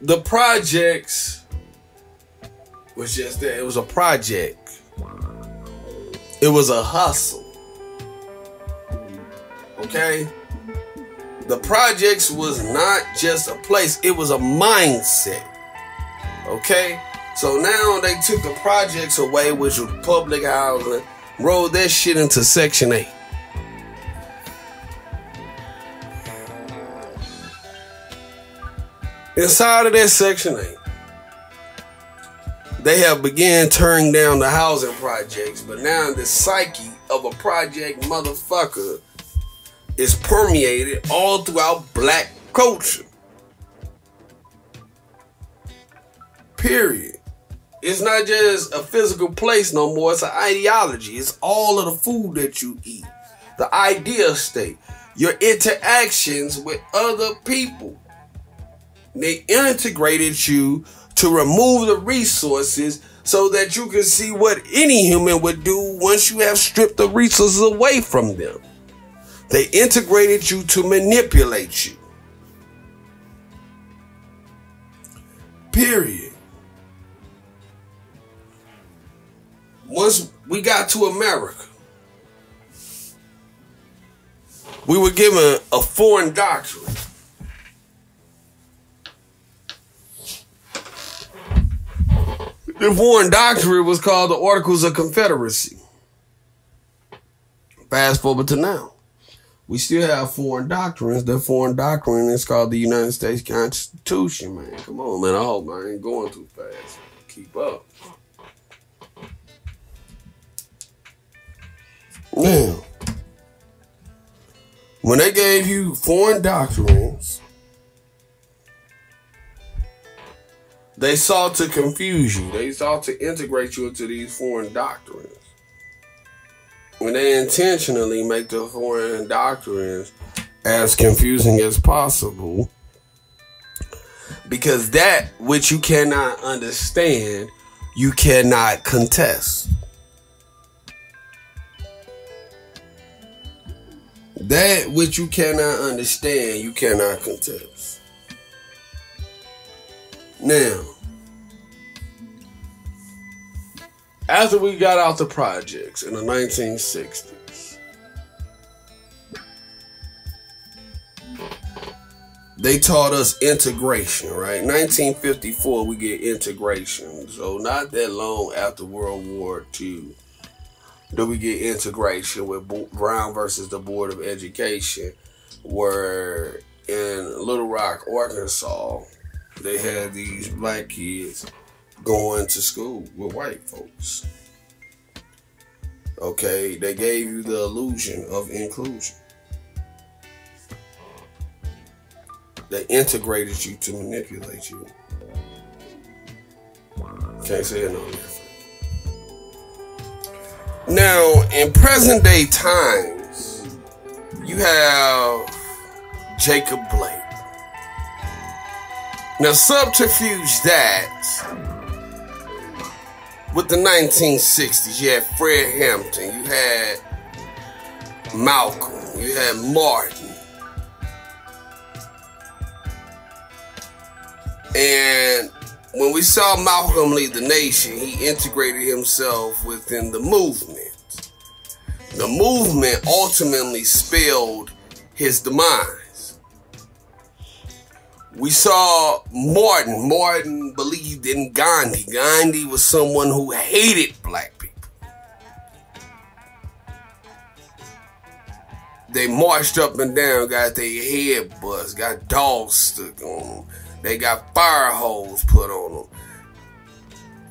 the projects was just that. It was a project. It was a hustle. Okay? The projects was not just a place. It was a mindset. Okay? So now they took the projects away, which was public housing, rolled that shit into Section 8. Inside of that Section 8, they have began tearing down the housing projects, but now the psyche of a project motherfucker is permeated all throughout black culture. Period. It's not just a physical place no more. It's an ideology. It's all of the food that you eat. The idea state. Your interactions with other people. They integrated you to remove the resources so that you can see what any human would do once you have stripped the resources away from them. They integrated you to manipulate you. Period. Once we got to America, we were given a foreign doctrine. The foreign doctrine was called the Articles of Confederacy. Fast forward to now. We still have foreign doctrines. The foreign doctrine is called the United States Constitution, man. Come on, man. I hope I ain't going too fast. Keep up. Now, when they gave you foreign doctrines, they sought to confuse you. They sought to integrate you into these foreign doctrines. When they intentionally make the foreign doctrines as confusing as possible, because that which you cannot understand, you cannot contest. That which you cannot understand, you cannot contest. Now, after we got out the projects in the 1960s, they taught us integration, right? 1954, we get integration. So not that long after World War II, do we get integration with Brown versus the Board of Education, where in Little Rock, Arkansas, they had these black kids going to school with white folks. Okay, they gave you the illusion of inclusion. They integrated you to manipulate you. Can't say it no different. Now, in present day times, you have Jacob Blake. Now, subterfuge that with the 1960s, you had Fred Hampton, you had Malcolm, you had Martin. And when we saw Malcolm lead the nation, he integrated himself within the movement. The movement ultimately spelled his demise. We saw Martin. Martin believed in Gandhi. Gandhi was someone who hated black people. They marched up and down, got their head bust, got dogs stuck on them. They got fire hose put on them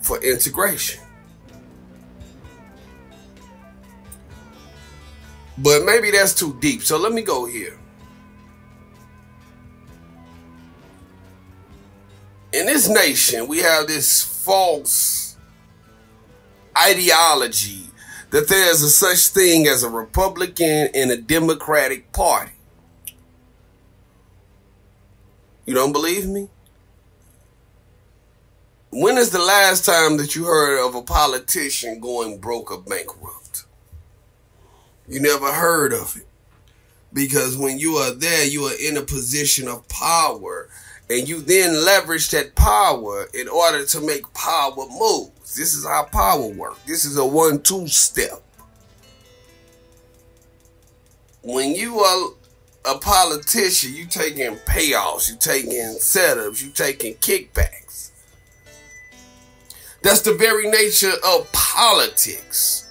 for integration. But maybe that's too deep. So let me go here. In this nation, we have this false ideology that there's a such thing as a Republican and a Democratic Party. You don't believe me? When is the last time that you heard of a politician going broke or bankrupt? You never heard of it. Because when you are there, you are in a position of power. And you then leverage that power in order to make power move. This is how power works. This is a 1-2 step. When you are a politician, you taking payoffs, you taking setups, you taking kickbacks. That's the very nature of politics.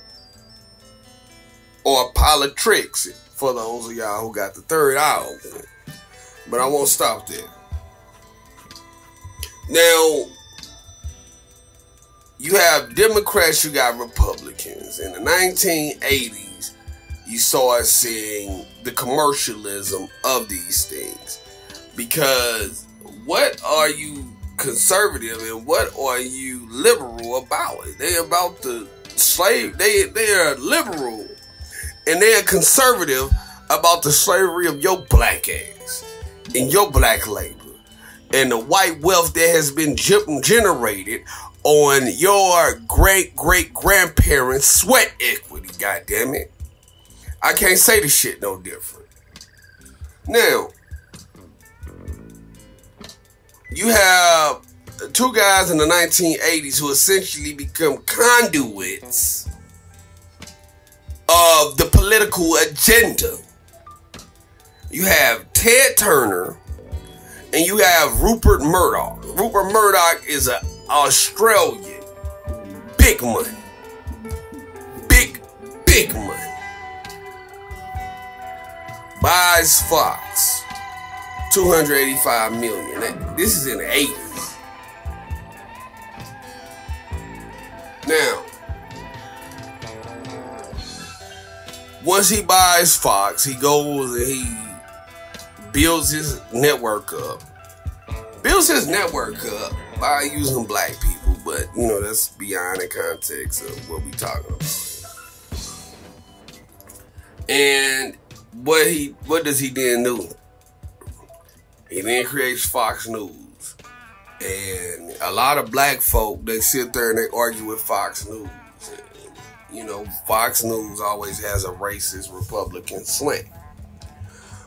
Or politricks, for those of y'all who got the third eye open. But I won't stop there. Now, you have Democrats, you got Republicans. In the 1980s, you started seeing the commercialism of these things. Because what are you conservative and what are you liberal about? They're about the slave. They are liberal and they are conservative about the slavery of your black ass and your black labor. And the white wealth that has been generated on your great-great-grandparents' sweat equity, goddammit. I can't say the shit no different. Now, you have two guys in the 1980s who essentially become conduits of the political agenda. You have Ted Turner and you have Rupert Murdoch. Rupert Murdoch is an Australian. Big money. Big money. Buys Fox. $285 million. This is in the 80s. Now, once he buys Fox, he goes and he builds his network up. Builds his network up by using black people, but you know that's beyond the context of what we talking about. And what does he then do? He then creates Fox News. And a lot of black folk, they sit there and they argue with Fox News. And, Fox News always has a racist Republican slant.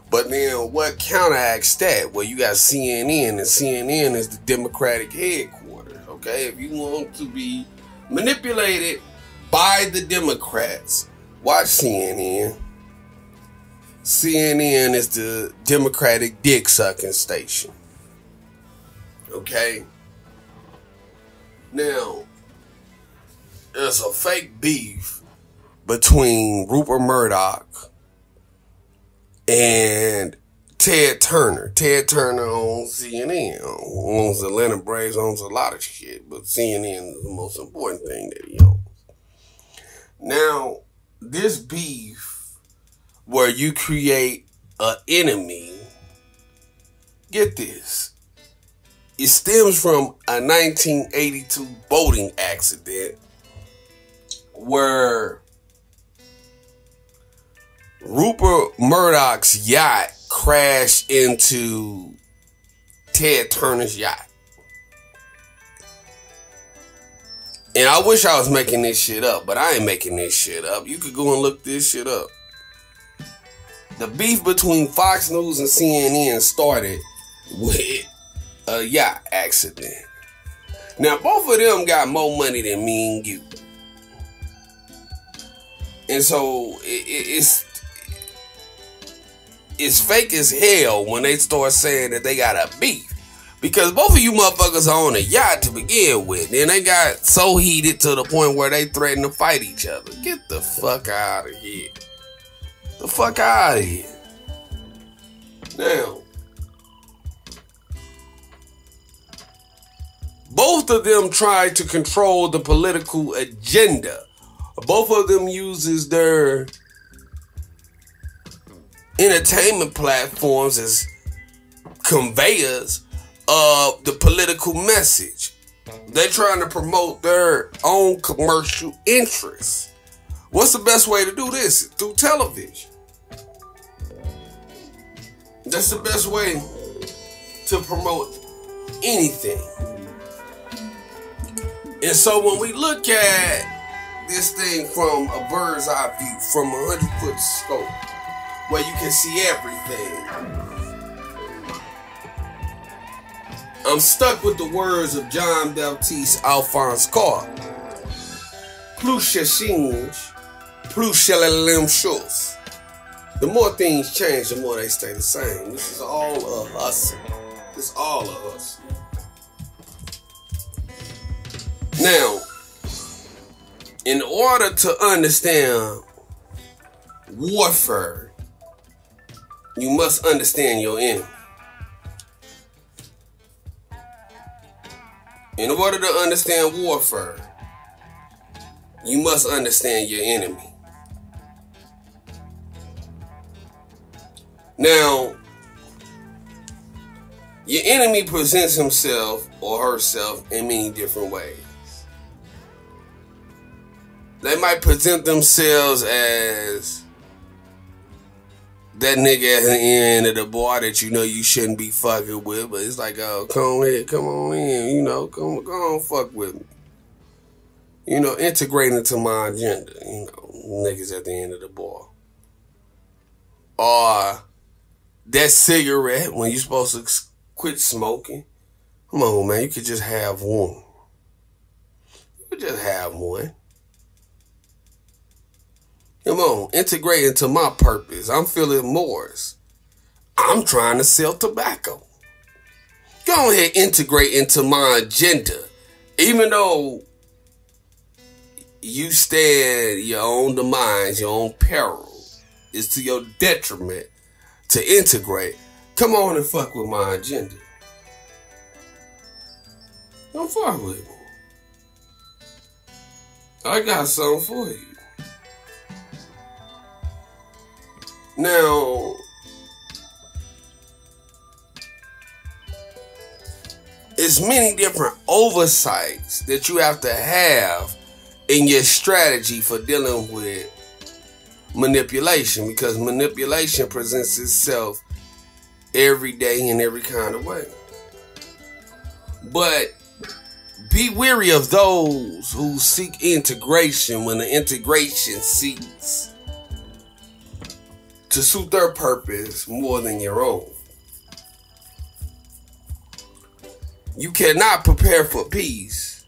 But then what counteracts that? Well, you got CNN, and CNN is the Democratic headquarters, okay? If you want to be manipulated by the Democrats, watch CNN. CNN is the Democratic dick-sucking station. Okay? Now, there's a fake beef between Rupert Murdoch and Ted Turner. Ted Turner owns CNN, owns Atlanta Braves, owns a lot of shit, but CNN is the most important thing that he owns. Now, this beef where you create an enemy, get this, it stems from a 1982 boating accident where Rupert Murdoch's yacht crashed into Ted Turner's yacht. And I wish I was making this shit up, but I ain't making this shit up. You could go and look this shit up. The beef between Fox News and CNN started with a yacht accident. Now, both of them got more money than me and you. And so, it's fake as hell when they start saying that they got a beef. Because both of you motherfuckers are on a yacht to begin with. And they got so heated to the point where they threaten to fight each other. Get the fuck out of here. The fuck out of here. Now, both of them try to control the political agenda. Both of them uses their entertainment platforms as conveyors of the political message. They're trying to promote their own commercial interests. What's the best way to do this? Through television. That's the best way to promote anything. And so when we look at this thing from a bird's eye view, from a 100-foot scope, where you can see everything, I'm stuck with the words of John Baptiste Alphonse Carr. Plus ça change, plus c'est la même chose. The more things change, the more they stay the same. This is all a hustle. It's all a hustle. Now, in order to understand warfare, you must understand your enemy. In order to understand warfare, you must understand your enemy. Now, your enemy presents himself or herself in many different ways. They might present themselves as that nigga at the end of the bar that you know you shouldn't be fucking with, but it's like, oh, come on in, come on, fuck with me. Integrate into my agenda, niggas at the end of the bar. Or that cigarette when you're supposed to quit smoking. Come on, man, you could just have one. You could just have one. Come on, integrate into my purpose. I'm Philip Morris. I'm trying to sell tobacco. Go ahead, integrate into my agenda. Even though you stand your own demise, your own peril, it's to your detriment to integrate. Come on and fuck with my agenda. Don't fuck with me. I got something for you. Now, it's many different oversights that you have to have in your strategy for dealing with manipulation, because manipulation presents itself every day in every kind of way. But be wary of those who seek integration when the integration seeks to suit their purpose more than your own. You cannot prepare for peace,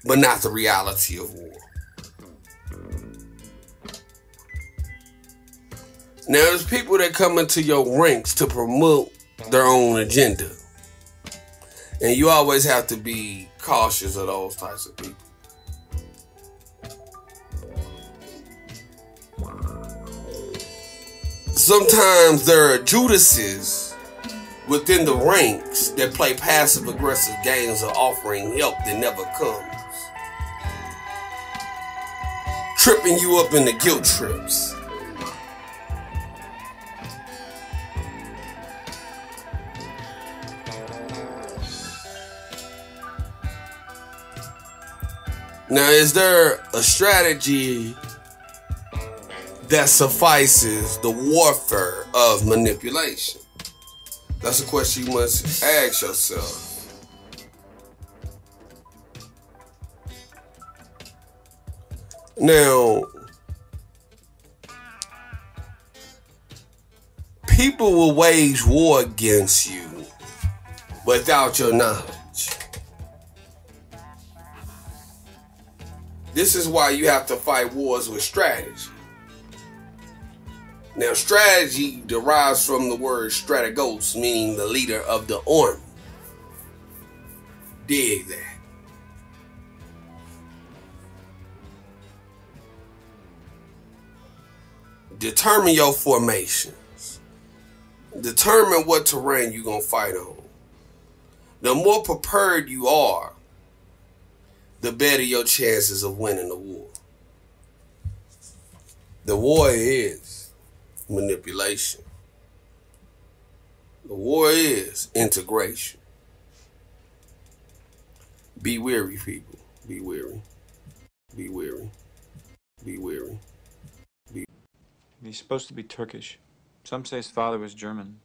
but not the reality of war. Now, there's people that come into your ranks to promote their own agenda. And you always have to be cautious of those types of people. Sometimes there are Judases within the ranks that play passive-aggressive games of offering help that never comes. Tripping you up into guilt trips. Now, is there a strategy that suffices the warfare of manipulation? That's a question you must ask yourself. Now, people will wage war against you without your knowledge. This is why you have to fight wars with strategy. Now, strategy derives from the word strategos, meaning the leader of the army. Dig that. Determine your formations. Determine what terrain you're going to fight on. The more prepared you are, the better your chances of winning the war. The war is manipulation. The war is integration. Be wary, people. Be wary. Be wary. Be wary. He's supposed to be Turkish. Some say his father was German.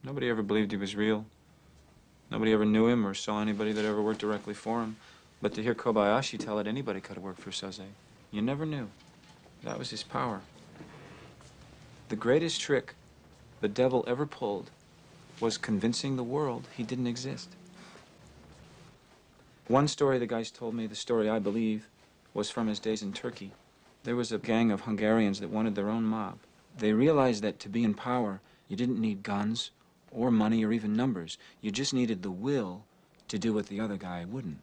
Nobody ever believed he was real. Nobody ever knew him or saw anybody that ever worked directly for him. But to hear Kobayashi tell it, anybody could have worked for Soze. You never knew. That was his power. The greatest trick the devil ever pulled was convincing the world he didn't exist. One story the guys told me, the story I believe, was from his days in Turkey. There was a gang of Hungarians that wanted their own mob. They realized that to be in power, you didn't need guns or money or even numbers. You just needed the will to do what the other guy wouldn't.